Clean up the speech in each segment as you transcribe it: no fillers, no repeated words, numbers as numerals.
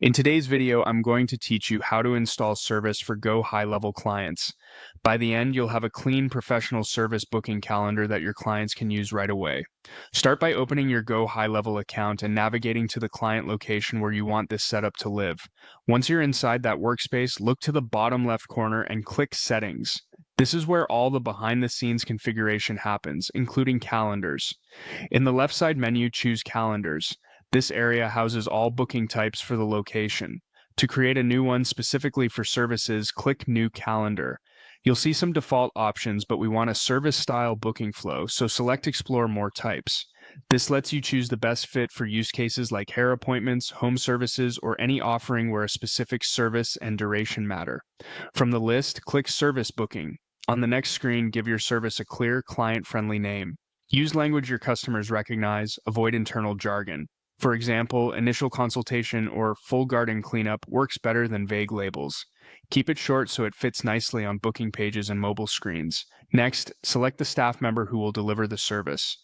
In today's video, I'm going to teach you how to install service for GoHighLevel clients. By the end, you'll have a clean professional service booking calendar that your clients can use right away. Start by opening your GoHighLevel account and navigating to the client location where you want this setup to live. Once you're inside that workspace, look to the bottom left corner and click Settings. This is where all the behind-the-scenes configuration happens, including calendars. In the left side menu, choose Calendars. This area houses all booking types for the location. To create a new one specifically for services, click New Calendar. You'll see some default options, but we want a service-style booking flow, so select Explore More Types. This lets you choose the best fit for use cases like hair appointments, home services, or any offering where a specific service and duration matter. From the list, click Service Booking. On the next screen, give your service a clear, client-friendly name. Use language your customers recognize, avoid internal jargon. For example, initial consultation or full garden cleanup works better than vague labels. Keep it short so it fits nicely on booking pages and mobile screens. Next, select the staff member who will deliver the service.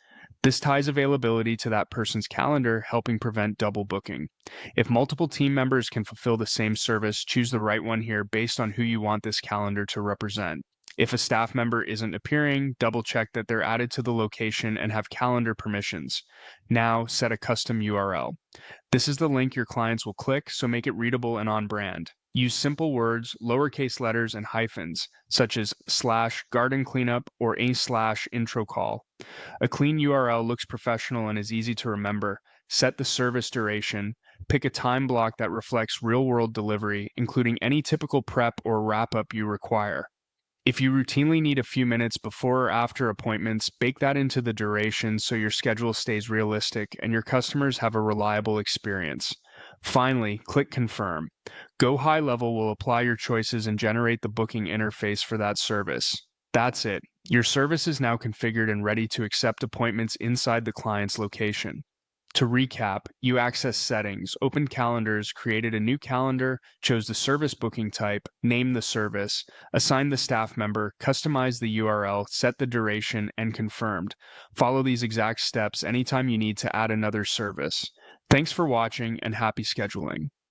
This ties availability to that person's calendar, helping prevent double booking. If multiple team members can fulfill the same service, choose the right one here based on who you want this calendar to represent. If a staff member isn't appearing, double-check that they're added to the location and have calendar permissions. Now, set a custom URL. This is the link your clients will click, so make it readable and on brand. Use simple words, lowercase letters, and hyphens, such as /garden cleanup or /intro call. A clean URL looks professional and is easy to remember. Set the service duration. Pick a time block that reflects real-world delivery, including any typical prep or wrap-up you require. If you routinely need a few minutes before or after appointments, bake that into the duration so your schedule stays realistic and your customers have a reliable experience. Finally, click Confirm. GoHighLevel will apply your choices and generate the booking interface for that service. That's it. Your service is now configured and ready to accept appointments inside the client's location. To recap, you accessed Settings, opened Calendars, created a new calendar, chose the service booking type, named the service, assigned the staff member, customized the URL, set the duration, and confirmed. Follow these exact steps anytime you need to add another service. Thanks for watching and happy scheduling.